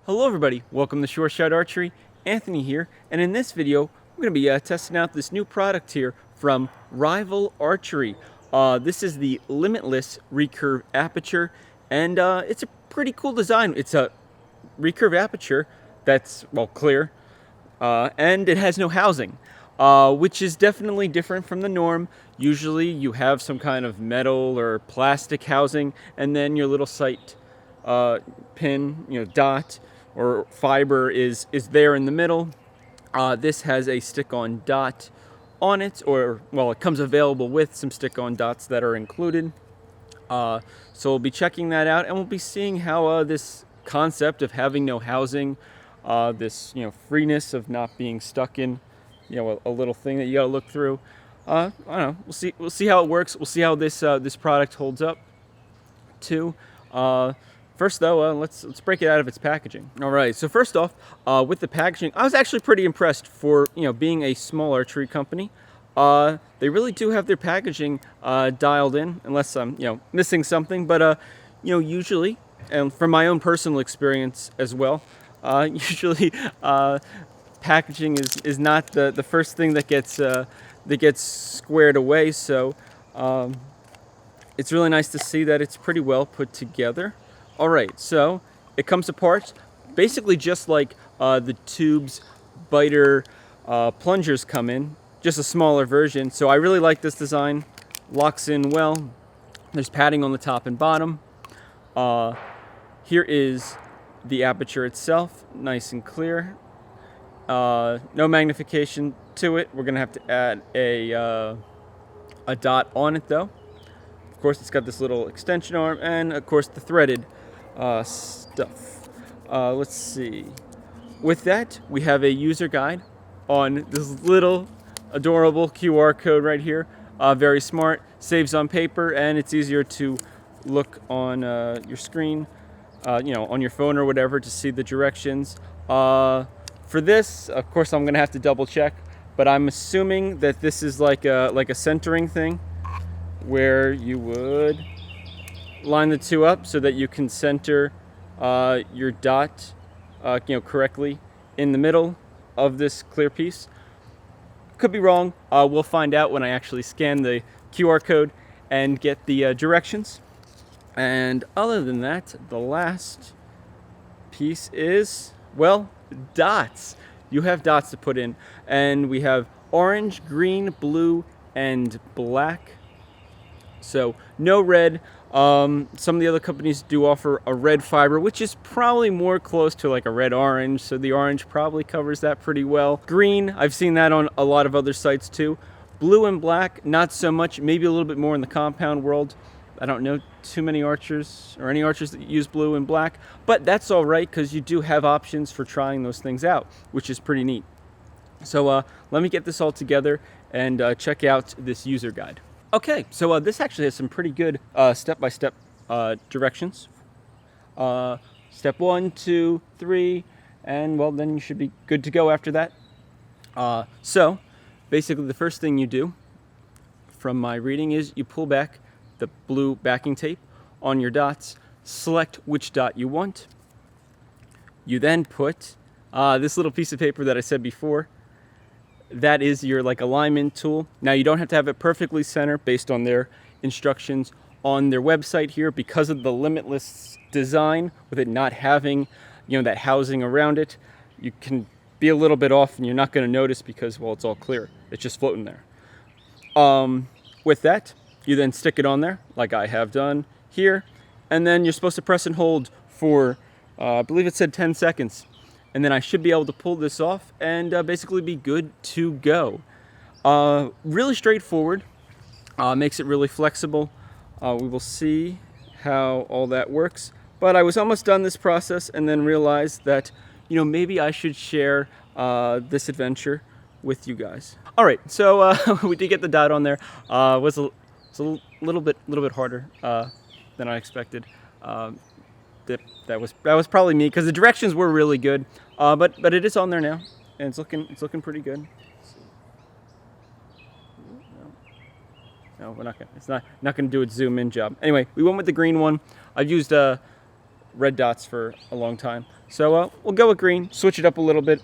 Hello everybody, welcome to Short Shot Archery. Anthony here, and in this video we're going to be testing out this new product here from Rival Archery. This is the Limitless Recurve Aperture, and it's a pretty cool design. It's a recurve aperture that's, well, clear, and it has no housing, which is definitely different from the norm. Usually you have some kind of metal or plastic housing, and then your little sight pin, dot or fiber is there in the middle. This has a stick-on dot on it, or, well, it comes available with some stick-on dots that are included. So we'll be checking that out, and we'll be seeing how this concept of having no housing, this freeness of not being stuck in a little thing that you got to look through. I don't know. We'll see how it works. We'll see how this product holds up too. First, though, let's break it out of its packaging. All right. So first off, with the packaging, I was actually pretty impressed for being a small archery company. They really do have their packaging dialed in, unless I'm missing something. But usually, and from my own personal experience as well, usually packaging is not the first thing that gets squared away. So it's really nice to see that it's pretty well put together. All right, so it comes apart basically just like the tubes biter plungers come in, just a smaller version. So I really like this design. Locks in well. There's padding on the top and bottom. Here is the aperture itself, nice and clear. No magnification to it. We're gonna have to add a dot on it though. Of course, it's got this little extension arm, and of course the threaded stuff. Let's see. With that, we have a user guide on this little adorable QR code right here. Very smart, saves on paper, and it's easier to look on your screen, on your phone or whatever, to see the directions. For this, of course, I'm gonna have to double check, but I'm assuming that this is like a centering thing, where you would line the two up so that you can center your dot correctly in the middle of this clear piece. Could be wrong. We'll find out when I actually scan the QR code and get the directions. And other than that, the last piece is, well, dots. You have dots to put in, and we have orange, green, blue, and black. So no red. Some of the other companies do offer a red fiber, which is probably more close to like a red-orange, so the orange probably covers that pretty well. Green, I've seen that on a lot of other sites too. Blue and black, not so much, maybe a little bit more in the compound world. I don't know too many archers or any archers that use blue and black, but that's all right because you do have options for trying those things out, which is pretty neat. So let me get this all together and check out this user guide. Okay, so this actually has some pretty good step-by-step directions. Step 1, 2, 3, and, well, then you should be good to go after that. So basically the first thing you do, from my reading, is you pull back the blue backing tape on your dots, select which dot you want. You then put this little piece of paper that I said before. That is your alignment tool. Now you don't have to have it perfectly centered based on their instructions on their website here, because of the Limitless design, with it not having that housing around it. You can be a little bit off and you're not going to notice because, well, it's all clear. It's just floating there. With that, you then stick it on there like I have done here, and then you're supposed to press and hold for I believe it said 10 seconds. And then I should be able to pull this off and basically be good to go. Really straightforward. Makes it really flexible. We will see how all that works. But I was almost done this process and then realized that, maybe I should share this adventure with you guys. All right, so we did get the dot on there. It was a little bit harder than I expected. That was probably me, because the directions were really good, but it is on there now, and it's looking pretty good. No, we're not gonna. It's not gonna do its zoom in job. Anyway, we went with the green one. I've used red dots for a long time. So we'll go with green, switch it up a little bit,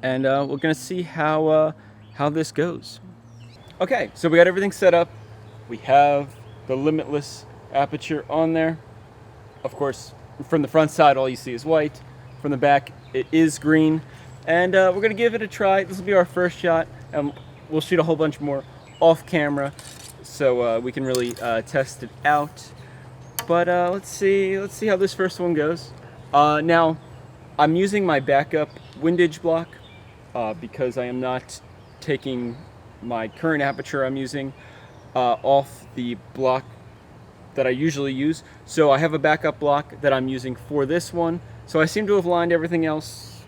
and we're gonna see how this goes. Okay, so we got everything set up. We have the Limitless Aperture on there. Of course, from the front side, all you see is white. From the back, it is green. And we're gonna give it a try. This will be our first shot, and we'll shoot a whole bunch more off camera, so we can really test it out. But let's see how this first one goes. Now, I'm using my backup windage block because I am not taking my current aperture I'm using off the block that I usually use. So I have a backup block that I'm using for this one. So I seem to have lined everything else,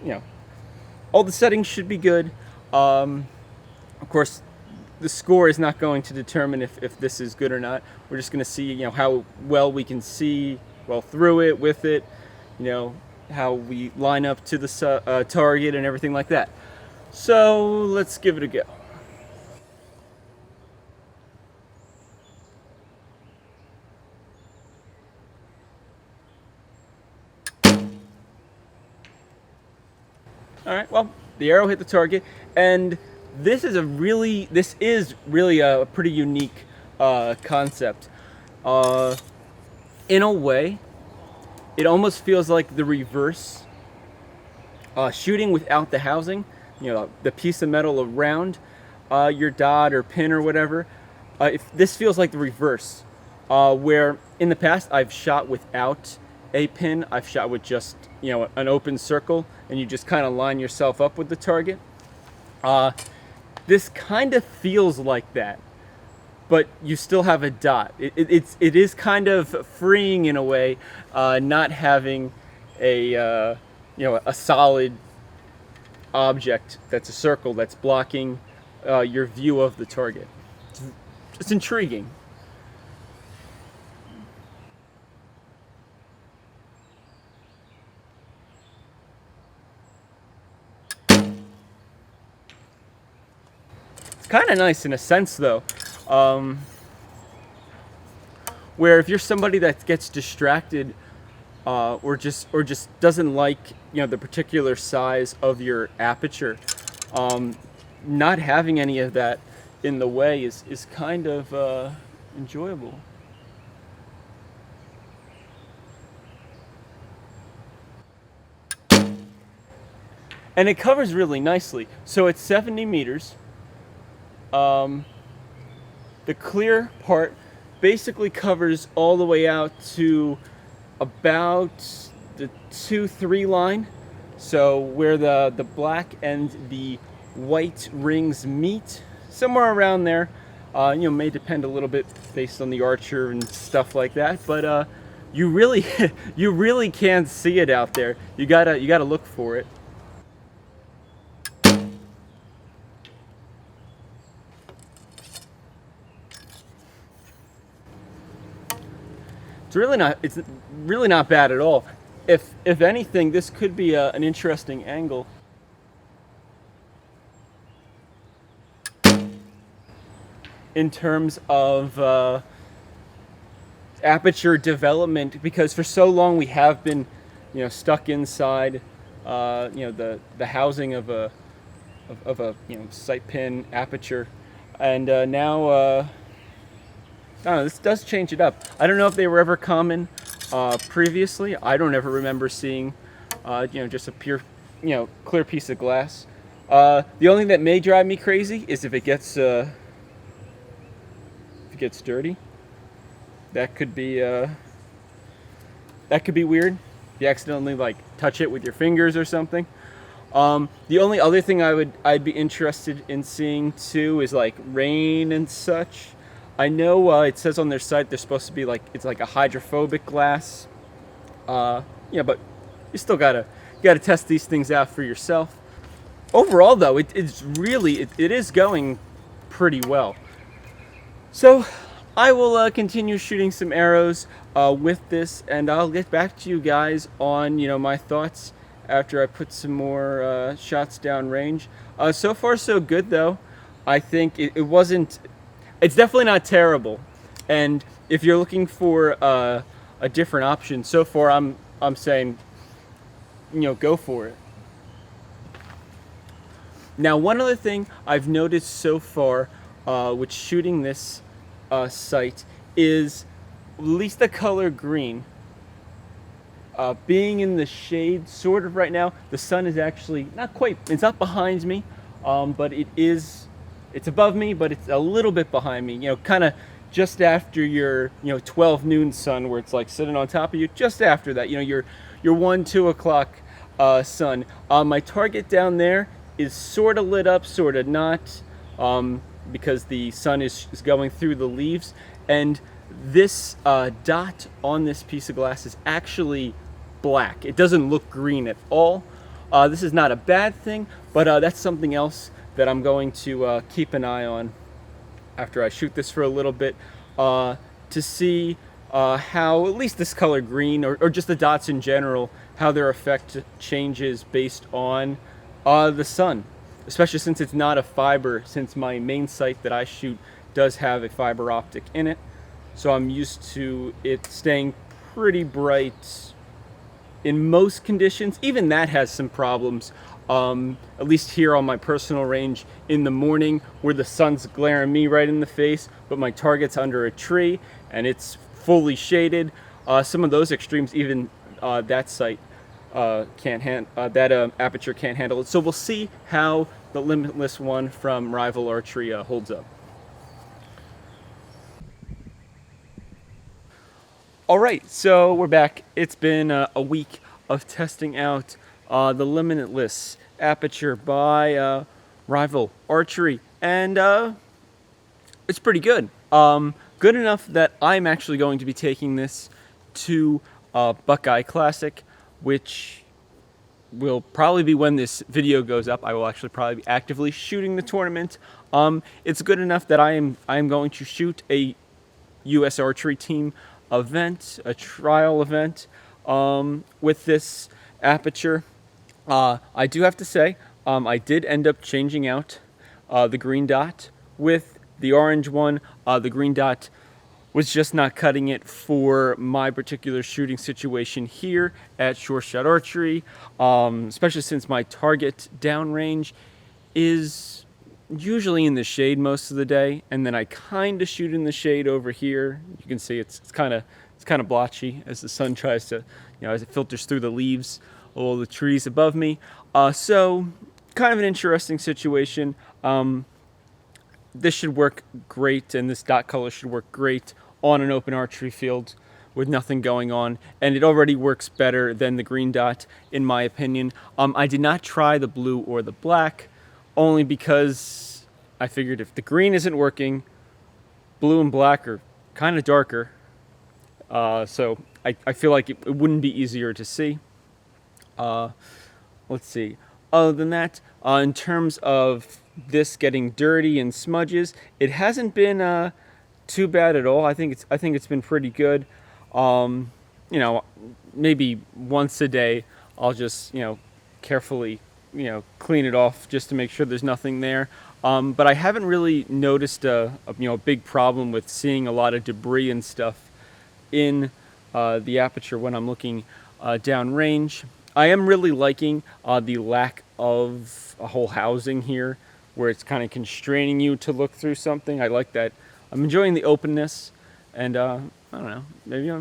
all the settings should be good. Of course, the score is not going to determine if this is good or not. We're just going to see, how well we can see through it, with it, how we line up to the target and everything like that. So let's give it a go. All right, well, the arrow hit the target, and this is really a pretty unique concept. In a way, it almost feels like the reverse. Shooting without the housing, the piece of metal around your dot or pin or whatever. This feels like the reverse, where in the past I've shot without a pin. I've shot with just an open circle, and you just kind of line yourself up with the target. This kind of feels like that, but you still have a dot. It is kind of freeing in a way, not having a solid object that's a circle that's blocking your view of the target. It's intriguing. Kind of nice in a sense, though, where if you're somebody that gets distracted or just doesn't like the particular size of your aperture, not having any of that in the way is kind of enjoyable. And it covers really nicely. So it's 70 meters. The clear part basically covers all the way out to about the 2-3 line. So where the black and the white rings meet, somewhere around there. May depend a little bit based on the archer and stuff like that, but you really can't see it out there. You gotta look for it. It's really not bad at all. If anything, this could be an interesting angle. In terms of aperture development, because for so long we have been, stuck inside, the housing of a sight pin aperture, and now. I don't know, this does change it up. I don't know if they were ever common previously. I don't ever remember seeing, just a pure, clear piece of glass. The only thing that may drive me crazy is if it gets dirty. That could be weird. If you accidentally touch it with your fingers or something. The only other thing I'd be interested in seeing too is rain and such. I know it says on their site they're supposed to be it's like a hydrophobic glass. But you still gotta test these things out for yourself. Overall, though, it is going pretty well. So I will continue shooting some arrows with this, and I'll get back to you guys on my thoughts after I put some more shots down range. So far, so good, though. I think it wasn't. It's definitely not terrible, and if you're looking for a a different option. So far, I'm saying, go for it. Now, one other thing I've noticed so far with shooting this sight is at least the color green. Being in the shade sort of right now, the sun is actually not quite, it's not behind me, but it's above me, but it's a little bit behind me, kind of just after your, 12 noon sun, where it's like sitting on top of you, just after that, your 1-2 o'clock sun. My target down there is sort of lit up, sort of not, because the sun is going through the leaves, and this dot on this piece of glass is actually black. It doesn't look green at all. This is not a bad thing, but that's something else that I'm going to keep an eye on after I shoot this for a little bit, to see how at least this color green, or just the dots in general, how their effect changes based on the sun, especially since it's not a fiber, since my main sight that I shoot does have a fiber optic in it. So I'm used to it staying pretty bright in most conditions. Even that has some problems, at least here on my personal range in the morning, where the sun's glaring me right in the face, but my target's under a tree and it's fully shaded. Some of those extremes, even that sight that Aperture can't handle it. So we'll see how the Limitless one from Rival Archery holds up. All right, so we're back. It's been a week of testing out the Limitless Aperture by Rival Archery, and it's pretty good. Good enough that I'm actually going to be taking this to Buckeye Classic, which will probably be when this video goes up. I will actually probably be actively shooting the tournament. It's good enough that I am going to shoot a U.S. archery team event, a trial event, with this Aperture. I do have to say, I did end up changing out the green dot with the orange one. The green dot was just not cutting it for my particular shooting situation here at Sure Shot Archery, especially since my target downrange is usually in the shade most of the day, and then I kind of shoot in the shade over here. You can see it's kind of blotchy as the sun tries to, as it filters through the leaves of all the trees above me. So kind of an interesting situation. This should work great, and this dot color should work great on an open archery field with nothing going on, and it already works better than the green dot, in my opinion. I did not try the blue or the black, only because I figured if the green isn't working, blue and black are kind of darker, so I feel like it wouldn't be easier to see. Let's see. Other than that, in terms of this getting dirty and smudges, it hasn't been too bad at all. I think it's been pretty good. Maybe once a day I'll just carefully clean it off just to make sure there's nothing there. But I haven't really noticed a big problem with seeing a lot of debris and stuff in the Aperture when I'm looking downrange. I am really liking the lack of a whole housing here, where it's kind of constraining you to look through something. I like that. I'm enjoying the openness, and I don't know, maybe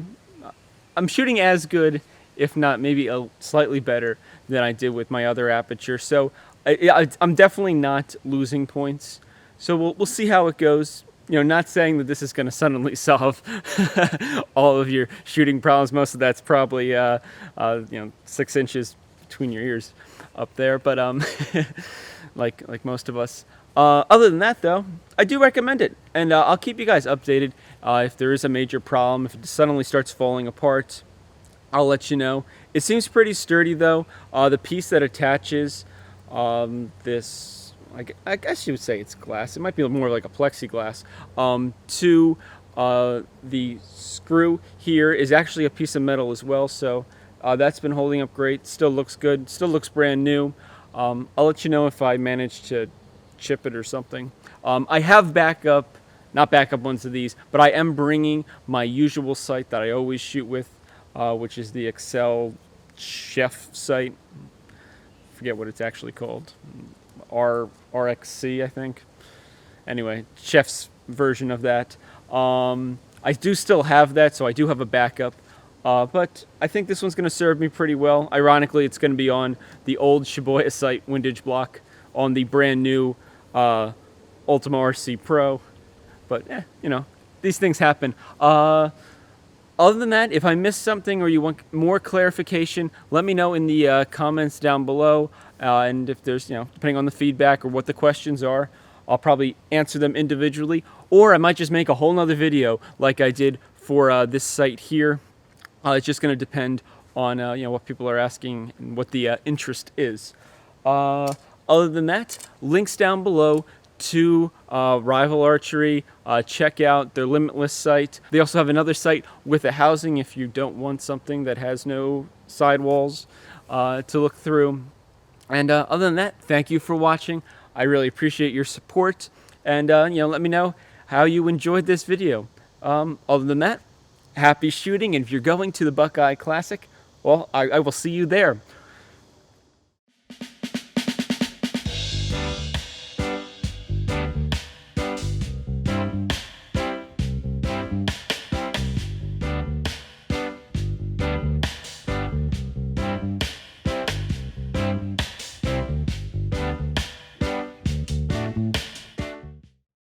I'm shooting as good, if not maybe a slightly better than I did with my other Aperture. So I'm definitely not losing points. So we'll see how it goes. Not saying that this is going to suddenly solve all of your shooting problems. Most of that's probably 6 inches between your ears up there, but like most of us. Other than that, though, I do recommend it, and I'll keep you guys updated if there is a major problem. If it suddenly starts falling apart, I'll let you know. It seems pretty sturdy, though. The piece that attaches this, I guess you would say it's glass. It might be more like a plexiglass, to the screw here is actually a piece of metal as well. So that's been holding up great. Still looks good. Still looks brand new. I'll let you know if I manage to chip it or something. I have backup not backup ones of these, but I am bringing my usual sight that I always shoot with, which is the Excel Chef sight. Forget what it's actually called. RXC, I think. Anyway, Chef's version of that. I do still have that, so I do have a backup. But I think this one's going to serve me pretty well. Ironically, it's going to be on the old Shibuya sight windage block on the brand new Ultima RC Pro. But, you know, these things happen. Other than that, if I missed something or you want more clarification, let me know in the comments down below. And if there's, you know, depending on the feedback or what the questions are, I'll probably answer them individually. Or I might just make a whole nother video like I did for this site here. It's just going to depend on you know, what people are asking and what the interest is. Other than that, links down below to Rival Archery. Check out their Limitless site. They also have another site with a housing if you don't want something that has no sidewalls to look through. And other than that, thank you for watching. I really appreciate your support. And you know, let me know how you enjoyed this video. Other than that, happy shooting. And if you're going to the Buckeye Classic, well, I will see you there.